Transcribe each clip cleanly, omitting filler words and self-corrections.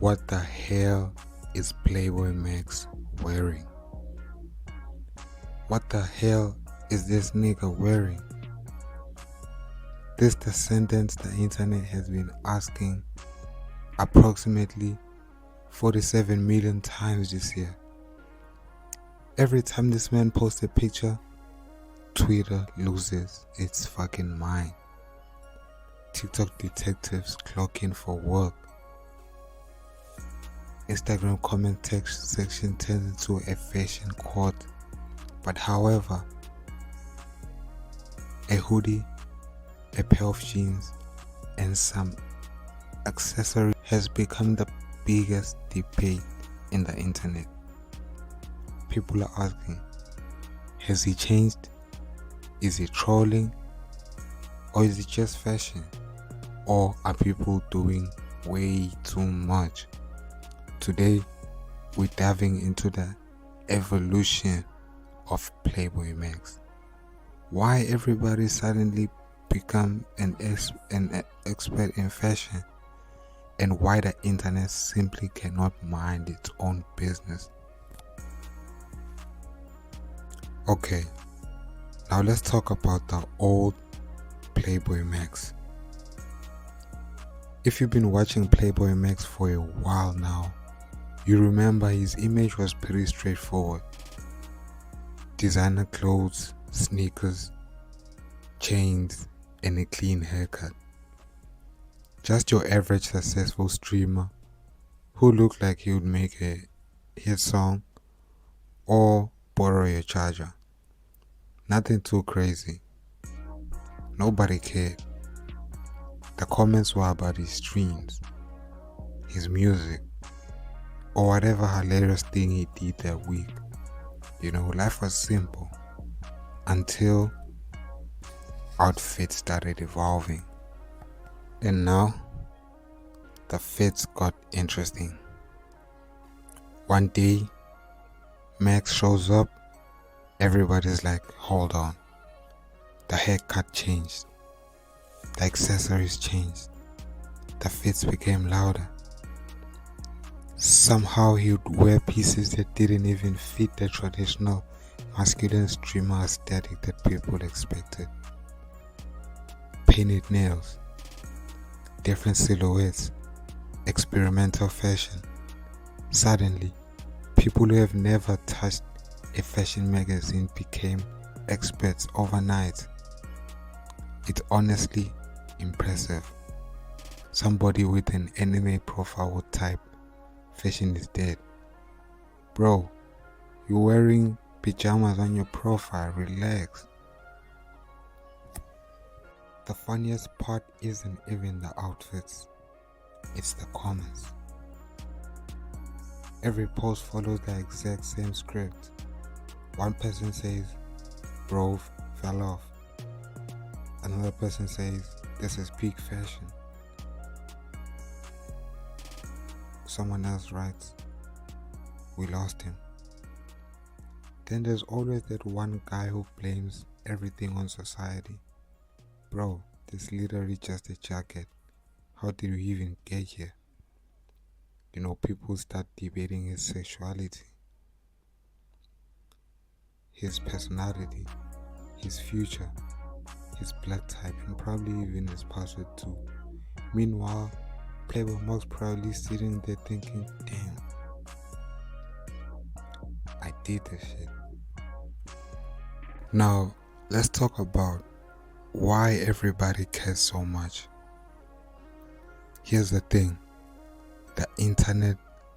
What the hell is Plaqueboymax wearing? What the hell is this nigga wearing? This the sentence the internet has been asking approximately 47 million times this year. Every time this man posts a picture, Twitter loses its fucking mind. TikTok detectives clock in for work. Instagram comment section turns into a fashion court. But however, a hoodie, a pair of jeans, and some accessory has become the biggest debate in the internet. People are asking, has he changed? Is he trolling? Or is it just fashion? Or are people doing way too much? Today, we're diving into the evolution of Plaqueboymax. Why everybody suddenly become an expert in fashion, and why the internet simply cannot mind its own business. Okay, now let's talk about the old Plaqueboymax. If you've been watching Plaqueboymax for a while now, you remember his image was pretty straightforward. Designer clothes, sneakers, chains, and a clean haircut. Just your average successful streamer who looked like he would make a hit song or borrow your charger. Nothing too crazy. Nobody cared. The comments were about his streams, his music, or whatever hilarious thing he did that week. You know, life was simple until outfits started evolving. And now, the fits got interesting. One day, Max shows up, everybody's like, hold on. The haircut changed. The accessories changed. The fits became louder. Somehow he would wear pieces that didn't even fit the traditional masculine streamer aesthetic that people expected. Painted nails, different silhouettes, experimental fashion. Suddenly, people who have never touched a fashion magazine became experts overnight. It's honestly impressive. Somebody with an anime profile would type, "Fashion is dead." Bro, you're wearing pajamas on your profile, relax. The funniest part isn't even the outfits, it's the comments. Every post follows the exact same script. One person says, "Bro, fell off." Another person says, "This is peak fashion." Someone else writes, "We lost him." Then there's always that one guy who blames everything on society. Bro, this is literally just a jacket. How did we even get here? You know, people start debating his sexuality, his personality, his future, his blood type, and probably even his password too. Meanwhile, Plaqueboymax probably sitting there thinking, damn, I did this shit. Now, let's talk about why everybody cares so much. Here's the thing. The internet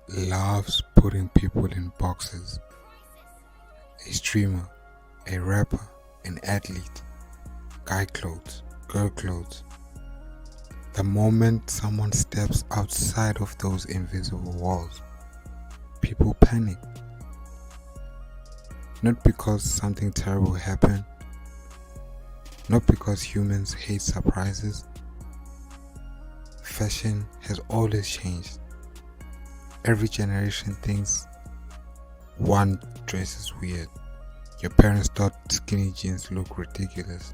loves putting people in boxes. A streamer, a rapper, an athlete, guy clothes, girl clothes. The moment someone steps outside of those invisible walls, people panic. Not because something terrible happened, not because humans hate surprises. Fashion has always changed. Every generation thinks one dress is weird. Your parents thought skinny jeans look ridiculous.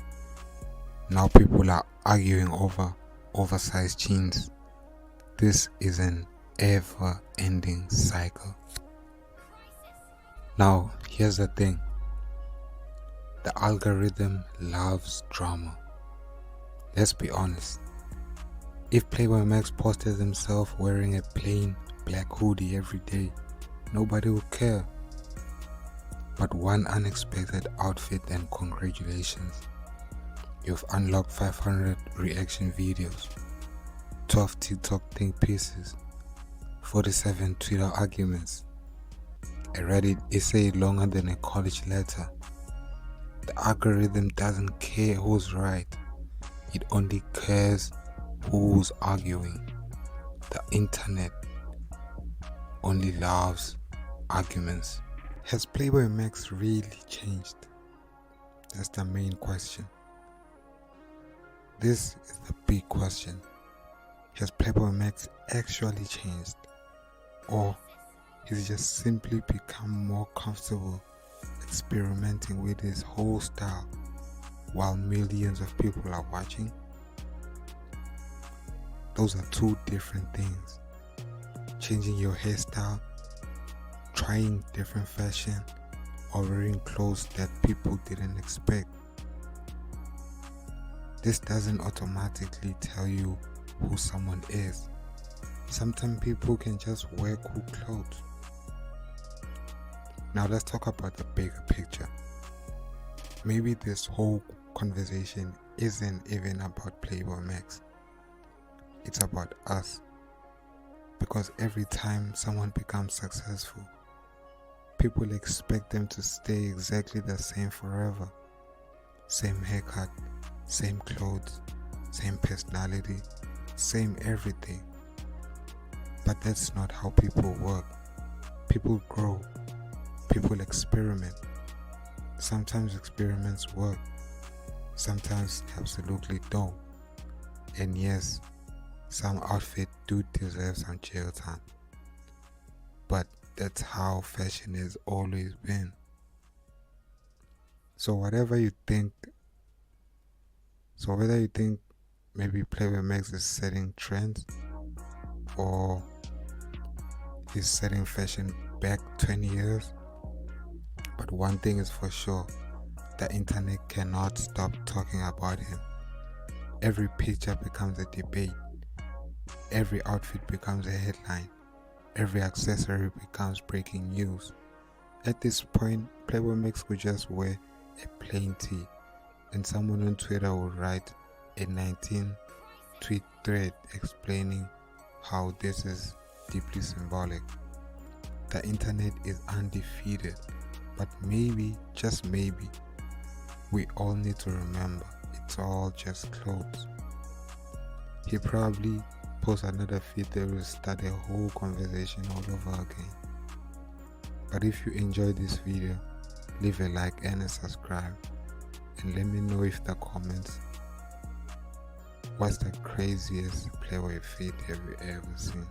Now people are arguing over oversized jeans. This is an ever-ending cycle. Now, here's the thing. The algorithm loves drama. Let's be honest. If Plaqueboymax posted himself wearing a plain black hoodie every day, nobody would care. But one unexpected outfit and congratulations. You've unlocked 500 reaction videos, 12 TikTok think pieces, 47 Twitter arguments, a Reddit essay longer than a college letter. The algorithm doesn't care who's right, it only cares who's arguing. The internet only loves arguments. Has Plaqueboymax really changed? That's the main question. This is the big question. Has Plaqueboymax actually changed? Or he's just simply become more comfortable experimenting with his whole style while millions of people are watching? Those are two different things. Changing your hairstyle, trying different fashion, or wearing clothes that people didn't expect. This doesn't automatically tell you who someone is. Sometimes people can just wear cool clothes. Now let's talk about the bigger picture. Maybe this whole conversation isn't even about Plaqueboymax. It's about us. Because every time someone becomes successful, people expect them to stay exactly the same forever. Same haircut, same clothes, same personality, same everything. But that's not how people work. People grow. People experiment. Sometimes experiments work. Sometimes they absolutely don't. And yes, some outfits do deserve some jail time. But that's how fashion has always been. So whether you think maybe Plaqueboymax is setting trends or he's setting fashion back 20 years, but one thing is for sure, the internet cannot stop talking about him. Every picture becomes a debate. Every outfit becomes a headline. Every accessory becomes breaking news. At this point, Plaqueboymax could just wear a plain tee and someone on Twitter would write a 19-tweet thread explaining how this is deeply symbolic. The internet is undefeated, but maybe, just maybe, we all need to remember it's all just clothes. He probably post another feed that will start a whole conversation all over again. But if you enjoyed this video, leave a like and a subscribe, and let me know if the comments, what's the craziest Plaqueboy feed have you ever seen?